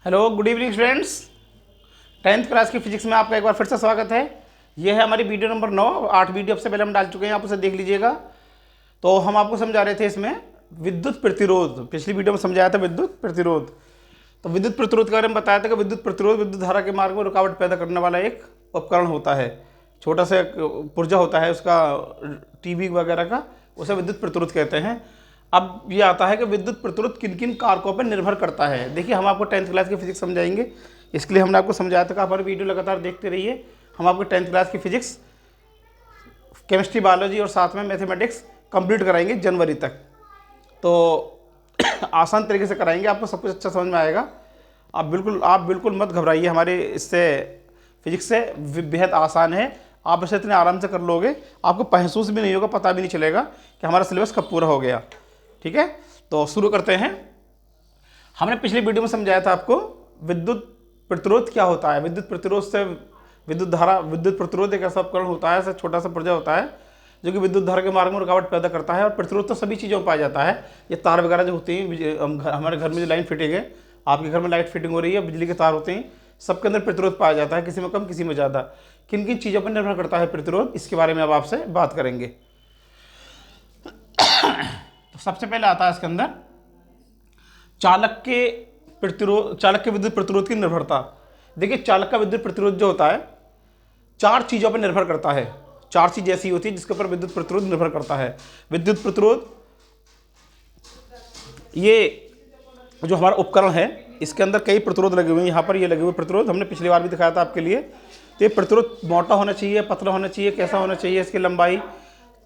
Hello, good evening students. 10th class की physics में आपका एक बार फिर से स्वागत है। ये है हमारी वीडियो नंबर 9। 8 वीडियो सबसे पहले हम डाल चुके हैं, आप उसे देख लीजिएगा। तो हम आपको समझा रहे थे इसमें विद्युत प्रतिरोध। पिछली वीडियो में समझाया था विद्युत प्रतिरोध। तो विद्युत प्रतिरोध के बारे में बताया था कि विद्युत प्रतिरोध विद्युत धारा के मार्ग में रुकावट पैदा करने वाला एक उपकरण होता है। छोटा सा एक पुर्जा होता है उसका, टीवी वगैरह का, उसे विद्युत प्रतिरोध कहते हैं। अब ये आता है कि विद्युत प्रतिरोध किन किन कारकों पर निर्भर करता है। देखिए, हम आपको 10th क्लास की फिजिक्स समझाएंगे, इसके लिए हमने आपको समझाया था कि आप हमारी वीडियो लगातार देखते रहिए। हम आपको 10th क्लास की फिजिक्स, केमिस्ट्री, बायोलॉजी और साथ में मैथमेटिक्स कंप्लीट कराएंगे जनवरी तक। तो आसान तरीके से कराएंगे, आपको सब कुछ अच्छा समझ में आएगा। आप बिल्कुल मत घबराइए, हमारे इससे फिजिक्स से बेहद आसान है। आप इसे इतने आराम से कर लोगे, आपको महसूस भी नहीं होगा, पता भी नहीं चलेगा कि हमारा सिलेबस कब पूरा हो गया। ठीक है, तो शुरू करते हैं। हमने पिछली वीडियो में समझाया था आपको विद्युत प्रतिरोध क्या होता है। विद्युत प्रतिरोध से विद्युत प्रतिरोध एक ऐसा उपकरण होता है, ऐसा छोटा सा पुर्जा होता है जो कि विद्युत धारा के मार्ग में रुकावट पैदा करता है। और प्रतिरोध तो सभी चीज़ों में पाया जाता है। ये तार वगैरह जो होती हैं, हमारे घर में जो लाइन फिटिंग है, आपके घर में लाइट फिटिंग हो रही है, बिजली के तार होते हैं, सबके अंदर प्रतिरोध पाया जाता है, किसी में कम किसी में ज़्यादा। किन किन चीज़ों पर निर्भर करता है प्रतिरोध, इसके बारे में अब आपसे बात करेंगे। तो सबसे पहले आता है इसके अंदर चालक के विद्युत प्रतिरोध की निर्भरता। देखिए, चालक का विद्युत प्रतिरोध जो होता है 4 चीज़ों पर निर्भर करता है। 4 चीज़ ऐसी होती है जिसके ऊपर विद्युत प्रतिरोध निर्भर करता है। विद्युत प्रतिरोध, ये जो हमारा उपकरण है, इसके अंदर कई प्रतिरोध लगे हुए हैं। यहाँ पर ये लगे हुए प्रतिरोध हमने पिछली बार भी दिखाया था आपके लिए। तो ये प्रतिरोध मोटा होना चाहिए, पतला होना चाहिए, कैसा होना चाहिए, इसकी लंबाई,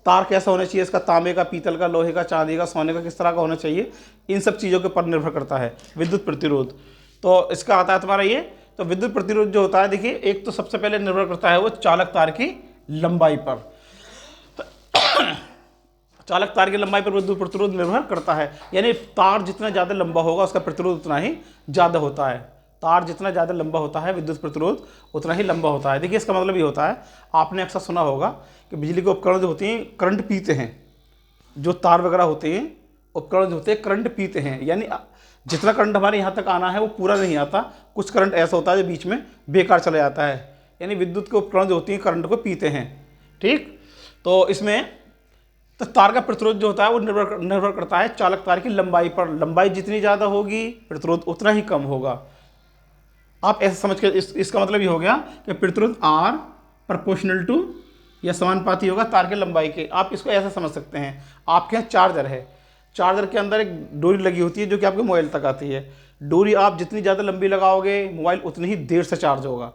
तार कैसा होना चाहिए, इसका तांबे का, पीतल का, लोहे का, चांदी का, सोने का किस तरह का होना चाहिए, इन सब चीज़ों के ऊपर निर्भर करता है विद्युत प्रतिरोध। तो इसका आता है तुम्हारा ये। तो विद्युत प्रतिरोध जो होता है, देखिए, एक तो सबसे पहले निर्भर करता है वो चालक तार की लंबाई पर। चालक तार की लंबाई पर विद्युत प्रतिरोध निर्भर करता है, यानी तार जितना ज़्यादा लंबा होगा उसका प्रतिरोध उतना ही ज़्यादा होता है। तार जितना ज़्यादा लंबा होता है, विद्युत प्रतिरोध उतना ही लंबा होता है। देखिए, इसका मतलब ये होता है, आपने अक्सर सुना होगा कि बिजली के उपकरण जो होते हैं करंट पीते हैं। जो तार वगैरह होते हैं, उपकरण जो होते हैं करंट पीते हैं, यानी जितना करंट हमारे यहाँ तक आना है वो पूरा नहीं आता। कुछ करंट ऐसा होता है जो बीच में बेकार चला जाता है, यानी विद्युत के उपकरण जो होती हैं करंट को पीते हैं। ठीक, तो इसमें तो तार का प्रतिरोध जो होता है वो निर्भर करता है चालक तार की लंबाई पर। लंबाई जितनी ज़्यादा होगी प्रतिरोध उतना ही कम होगा। आप ऐसे समझ के इसका मतलब ये हो गया कि प्रतिरोध R प्रोपोर्शनल टू या समानुपाती होगा तार की लंबाई के। आप इसको ऐसे समझ सकते हैं, आपके यहाँ चार्जर है, चार्जर के अंदर एक डोरी लगी होती है जो कि आपके मोबाइल तक आती है। डोरी आप जितनी ज़्यादा लंबी लगाओगे, मोबाइल उतनी ही देर से चार्ज होगा।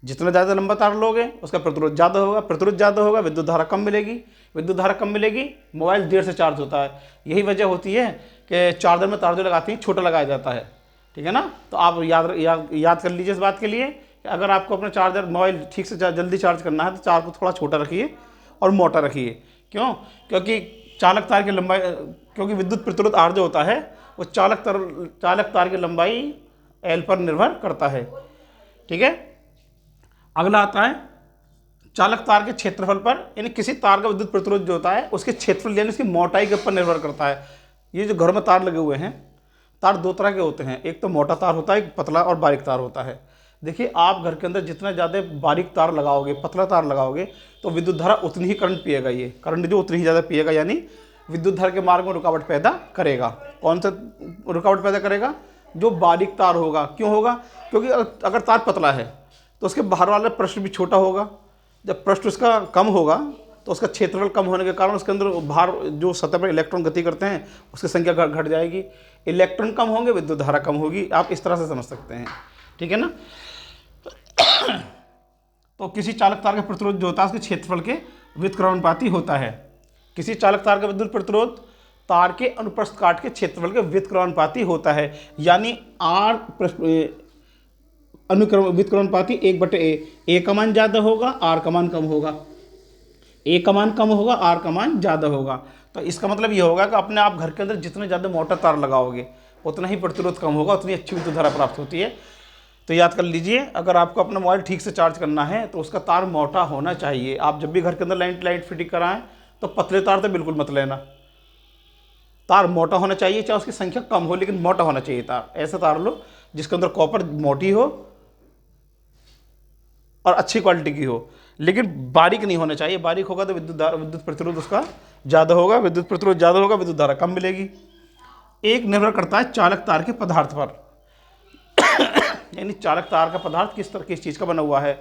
जितना ज़्यादा लंबा तार लोगे उसका प्रतिरोध ज़्यादा होगा, प्रतिरोध ज़्यादा होगा, विद्युत धारा कम मिलेगी, विद्युत धारा कम मिलेगी, मोबाइल देर से चार्ज होता है। यही वजह होती है कि चार्जर में तार जो लगाती हैं छोटा लगाया जाता है। ठीक है ना। तो आप याद कर लीजिए इस बात के लिए कि अगर आपको अपना चार्जर, मोबाइल ठीक से जल्दी चार्ज करना है तो चार्ज को थोड़ा छोटा रखिए और मोटा रखिए। क्यों? क्योंकि चालक तार की लंबाई, क्योंकि विद्युत प्रतिरोध R जो होता है वो चालक तार की लंबाई L पर निर्भर करता है। ठीक है। अगला आता है चालक तार के क्षेत्रफल पर, यानी किसी तार का विद्युत प्रतिरोध जो होता है उसके क्षेत्रफल यानी उसकी मोटाई के ऊपर निर्भर करता है। ये जो घर में तार लगे हुए हैं, तार 2 तरह के होते हैं, एक तो मोटा तार होता है, एक पतला और बारीक तार होता है। देखिए, आप घर के अंदर जितना ज़्यादा बारीक तार लगाओगे, पतला तार लगाओगे, तो विद्युत धारा उतनी ही करंट पिएगा। ये करंट जो उतनी ही ज़्यादा पिएगा, यानी विद्युत धारा के मार्ग में रुकावट पैदा करेगा। कौन सा रुकावट पैदा करेगा? जो बारीक तार होगा। क्यों होगा? क्योंकि अगर तार पतला है तो उसके बाहर वाला पृष्ठ भी छोटा होगा। जब पृष्ठ उसका कम होगा तो उसका क्षेत्रफल कम होने के कारण उसके अंदर बाहर जो सतह पर इलेक्ट्रॉन गति करते हैं उसकी संख्या घट जाएगी। इलेक्ट्रॉन कम होंगे, विद्युत धारा कम होगी। आप इस तरह से समझ सकते हैं। ठीक है ना। तो किसी चालक तार का प्रतिरोध जो होता है उसके क्षेत्रफल के व्युत्क्रमानुपाती होता है। किसी चालक तार का विद्युत प्रतिरोध तार के अनुप्रस्थ काट के क्षेत्रफल के व्युत्क्रमानुपाती होता है, यानी R व्युत्क्रमानुपाती 1/A। A का मान ज़्यादा होगा, R का मान कम होगा। A का मान कम होगा, R का मान ज़्यादा होगा। तो इसका मतलब ये होगा कि अपने आप घर के अंदर जितने ज़्यादा मोटा तार लगाओगे उतना ही प्रतिरोध कम होगा, उतनी अच्छी विद्युत धारा प्राप्त होती है। तो याद कर लीजिए, अगर आपको अपना मोबाइल ठीक से चार्ज करना है तो उसका तार मोटा होना चाहिए। आप जब भी घर के अंदर लाइट फिटिंग कराएं तो पतले तार तो बिल्कुल मत लेना। तार मोटा होना चाहिए, चाहे उसकी संख्या कम हो, लेकिन मोटा होना चाहिए तार। ऐसा तार लो जिसके अंदर कॉपर मोटी हो और अच्छी क्वालिटी की हो, लेकिन बारीक नहीं होना चाहिए। बारीक होगा तो विद्युत प्रतिरोध उसका ज़्यादा होगा, विद्युत प्रतिरोध ज़्यादा होगा, विद्युत धारा कम मिलेगी। एक निर्भर करता है चालक तार के पदार्थ पर, यानी चालक तार का पदार्थ किस चीज़ का बना हुआ है।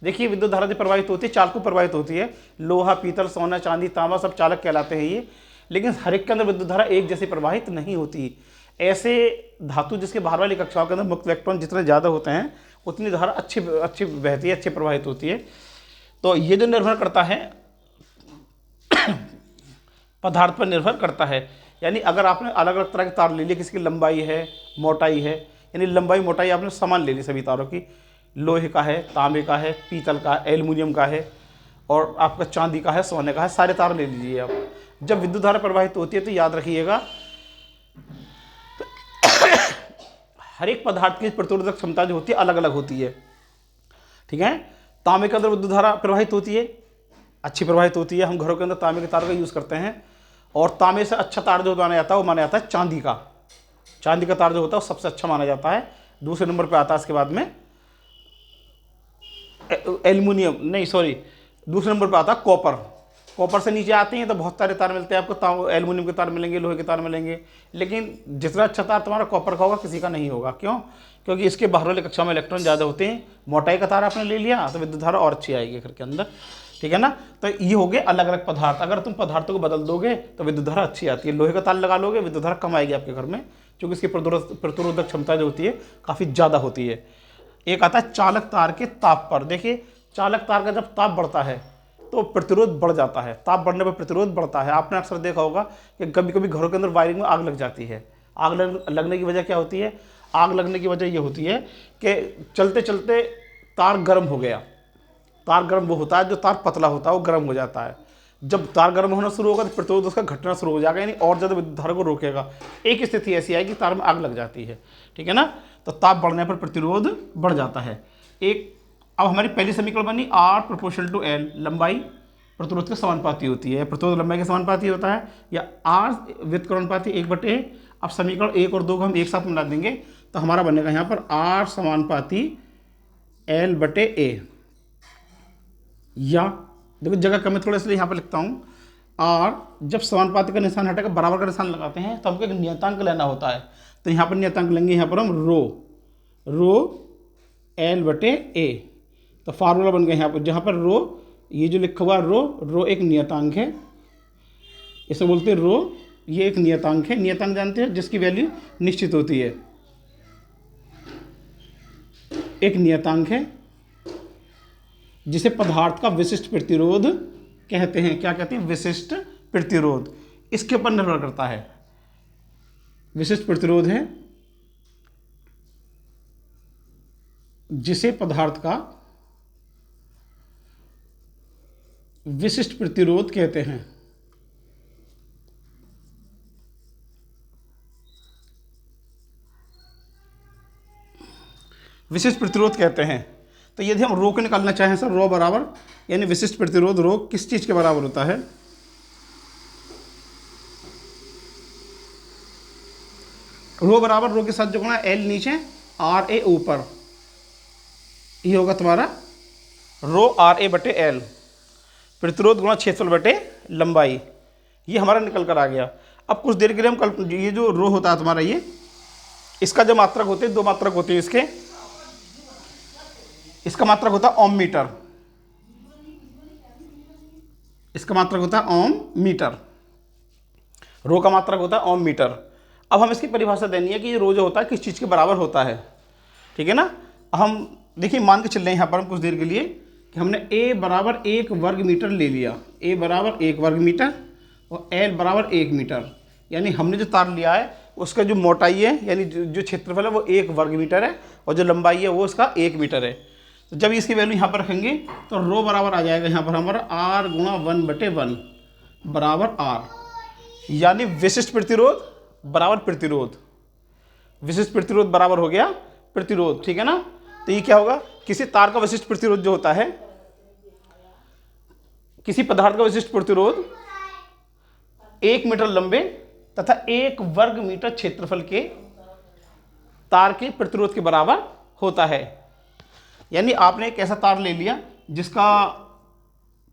देखिए विद्युत धारा जो प्रवाहित होती है चालक प्रवाहित होती है, लोहा, पीतल, सोना, चांदी, तांबा सब चालक कहलाते हैं ये, लेकिन हर एक के अंदर विद्युत धारा एक जैसी प्रवाहित नहीं होती। ऐसे धातु जिसके बाहर वाली कक्षाओं के अंदर मुक्त इलेक्ट्रॉन जितने ज़्यादा होते हैं उतनी धारा अच्छी बहती है, अच्छी प्रवाहित होती है। तो ये जो निर्भर करता है पदार्थ पर निर्भर करता है। यानी अगर आपने अलग अलग तरह के तार ले लिए, किसी की लंबाई है, मोटाई है, यानी लंबाई मोटाई आपने समान ले ली सभी तारों की, लोहे का है, तांबे का है, पीतल का, एल्युमिनियम का है और आपका चांदी का है, सोने का है, सारे तार ले लीजिए आप। जब विद्युत धारा प्रवाहित होती है तो याद रखिएगा हर एक पदार्थ की प्रतिरोधक क्षमता जो होती है अलग अलग होती है, ठीक है। तांबे के अंदर विद्युत धारा प्रवाहित होती है, अच्छी प्रवाहित होती है, हम घरों के अंदर तांबे के तार का यूज़ करते हैं। और तांबे से अच्छा तार जो माना जाता है वो माना जाता है चांदी का। चांदी का तार जो होता है वो सबसे अच्छा माना जाता है। दूसरे नंबर पर आता है इसके बाद में एल्युमिनियम, नहीं सॉरी, दूसरे नंबर पर आता है कॉपर। कॉपर से नीचे आते हैं तो बहुत सारे तार मिलते हैं आपको, एल्युमिनियम के तार मिलेंगे, लोहे के तार मिलेंगे, लेकिन जितना अच्छा तार तुम्हारा कॉपर का होगा किसी का नहीं होगा। क्यों? क्योंकि इसके बाहर वाले कक्षा में इलेक्ट्रॉन ज़्यादा होते हैं। मोटाई का तार आपने ले लिया तो विद्युत धारा और अच्छी आएगी घर के अंदर, ठीक है ना। तो ये हो गए अलग अलग पदार्थ। अगर तुम पदार्थों को बदल दोगे तो विद्युत धारा अच्छी आती है। लोहे का तार लगा लोगे विद्युत धारा कम आएगी आपके घर में, क्योंकि इसकी प्रतिरोधक क्षमता जो होती है काफ़ी ज़्यादा होती है। एक आता है चालक तार के ताप पर। देखिए चालक तार का जब ताप बढ़ता है तो प्रतिरोध बढ़ जाता है, ताप बढ़ने पर प्रतिरोध बढ़ता है। आपने अक्सर देखा होगा कि कभी कभी घरों के अंदर वायरिंग में आग लग जाती है। आग लगने की वजह क्या होती है? आग लगने की वजह ये होती है कि चलते चलते तार गर्म हो गया। तार गर्म वो होता है जो तार पतला होता है वो गर्म हो जाता है। जब तार गर्म होना शुरू होगा तो प्रतिरोध उसका घटना शुरू हो जाएगा, यानी और ज़्यादा विद्युत धारा को रोकेगा। एक स्थिति ऐसी आएगी तार में आग लग जाती है, ठीक है ना। तो ताप बढ़ने पर प्रतिरोध बढ़ जाता है। अब हमारी पहली समीकरण बनी R प्रोपोर्शनल टू L, लंबाई प्रतिरोध के समानुपाती होती है। प्रतिरोध लंबाई के समानुपाती होता है, या R व्युत्क्रमानुपाती 1/A। अब समीकरण 1 और 2 को हम एक साथ मिला देंगे तो हमारा बनेगा यहाँ पर R समानुपाती L/A। या देखो जगह कम है थोड़ा, इसलिए यहाँ पर लिखता हूँ R। जब समानुपाती का निशान हटेगा बराबर का निशान लगाते हैं तो हमको एक नियतांक लेना होता है। तो यहाँ पर नियतांक लेंगे, यहाँ पर हम रो L/A। तो फार्मूला बन गया यहाँ पर, जहाँ पर रो, ये जो लिखा हुआ रो एक नियतांक है, इसे बोलते हैं रो। ये एक नियतांक है, नियतांक जानते हैं जिसकी वैल्यू निश्चित होती है। एक नियतांक है जिसे पदार्थ का विशिष्ट प्रतिरोध कहते हैं। क्या कहते हैं? विशिष्ट प्रतिरोध। इसके ऊपर निर्भर करता है। विशिष्ट प्रतिरोध है जिसे पदार्थ का विशिष्ट प्रतिरोध कहते हैं। विशिष्ट प्रतिरोध कहते हैं। तो यदि हम रो को निकालना चाहें सर, रो बराबर, यानी विशिष्ट प्रतिरोध रो किस चीज़ के बराबर होता है? रो बराबर रो के साथ जो होना L नीचे RA ऊपर, ये होगा तुम्हारा रो RA/L। प्रतिरोध गुणा क्षेत्रफल बटे लंबाई, ये हमारा निकल कर आ गया। अब कुछ देर के लिए हम ये जो रो होता है तुम्हारा, ये इसका जो मात्रक होते हैं, दो मात्रक होते हैं इसके। इसका मात्रक होता है ओम मीटर, इसका मात्रक होता है ओम मीटर, रो का मात्रक होता है ओम मीटर। अब हम इसकी परिभाषा देनी है कि ये रो जो होता है किस चीज़ के बराबर होता है, ठीक है ना। हम देखिए मान के चल रहे हैं यहाँ पर हम कुछ देर के लिए कि हमने A बराबर 1 वर्ग मीटर ले लिया, A बराबर 1 वर्ग मीटर और L बराबर 1 मीटर। यानी हमने जो तार लिया है उसका जो मोटाई है, यानी जो क्षेत्रफल है वो 1 वर्ग मीटर है और जो लंबाई है वो उसका 1 मीटर है। तो जब इसकी वैल्यू यहाँ पर रखेंगे तो रो बराबर आ जाएगा यहाँ पर हमारा R गुणा 1/1 बराबर R। यानी विशिष्ट प्रतिरोध बराबर प्रतिरोध, विशिष्ट प्रतिरोध बराबर हो गया प्रतिरोध, ठीक है ना। तो ये क्या होगा? किसी तार का विशिष्ट प्रतिरोध जो होता है, किसी पदार्थ का विशिष्ट प्रतिरोध 1 मीटर लंबे तथा 1 वर्ग मीटर क्षेत्रफल के तार के प्रतिरोध के बराबर होता है। यानी आपने एक ऐसा तार ले लिया जिसका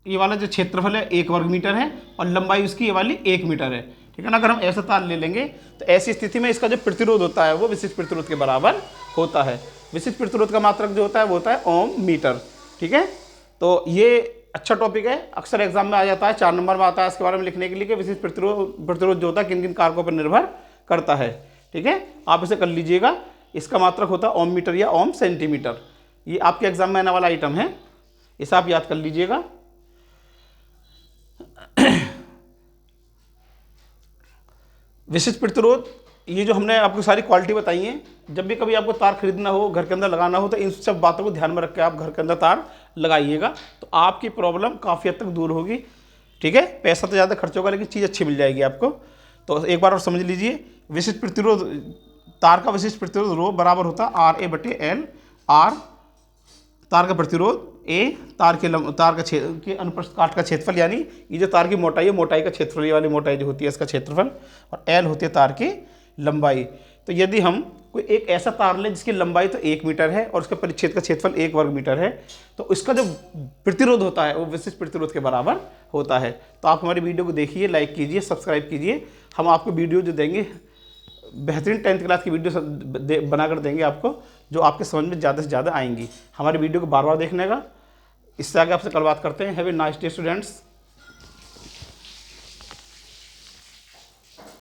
ये वाला जो क्षेत्रफल है 1 वर्ग मीटर है और लंबाई उसकी ये वाली 1 मीटर है, ठीक है ना। अगर हम ऐसा तार ले लेंगे तो ऐसी स्थिति में इसका जो प्रतिरोध होता है वो विशिष्ट प्रतिरोध के बराबर होता है। विशिष्ट प्रतिरोध का मात्रक जो होता है वो होता है ओम मीटर, ठीक है। तो ये अच्छा टॉपिक है, अक्सर एग्जाम में आ जाता है, 4 नंबर में आता है इसके बारे में लिखने के लिए कि विशिष्ट प्रतिरोध जो होता है किन किन कारकों पर निर्भर करता है, ठीक है। आप इसे कर लीजिएगा। इसका मात्रक होता है ओम मीटर या ओम सेंटीमीटर। ये आपके एग्जाम में आने वाला आइटम है, इसे आप याद कर लीजिएगा। विशिष्ट प्रतिरोध, ये जो हमने आपको सारी क्वालिटी बताई है, जब भी कभी आपको तार खरीदना हो, घर के अंदर लगाना हो, तो इन सब बातों को ध्यान में रख के आप घर के अंदर तार लगाइएगा, तो आपकी प्रॉब्लम काफ़ी हद तक दूर होगी, ठीक है। पैसा तो ज़्यादा खर्च होगा लेकिन चीज़ अच्छी मिल जाएगी आपको। तो एक बार और समझ लीजिए, विशिष्ट प्रतिरोध, तार का विशिष्ट प्रतिरोध रो बराबर होता है RA/L। आर तार का प्रतिरोध, ए तार के अनुप्रस्थ काट का क्षेत्रफल, यानी ये जो तार की मोटाई है, मोटाई का क्षेत्रफल, ये वाली मोटाई जो होती है इसका क्षेत्रफल, और एल होती है तार की लंबाई। तो यदि हम कोई एक ऐसा तार लें जिसकी लंबाई तो 1 मीटर है और उसके परिच्छेद का क्षेत्रफल 1 वर्ग मीटर है, तो इसका जो प्रतिरोध होता है वो विशिष्ट प्रतिरोध के बराबर होता है। तो आप हमारी वीडियो को देखिए, लाइक कीजिए, सब्सक्राइब कीजिए। हम आपको वीडियो जो देंगे, बेहतरीन 10th क्लास की वीडियो बनाकर देंगे आपको, जो आपके समझ में ज़्यादा से ज़्यादा आएंगी। हमारी वीडियो को बार बार देखने का। इससे आगे आपसे कल बात करते हैं। Have a nice day students.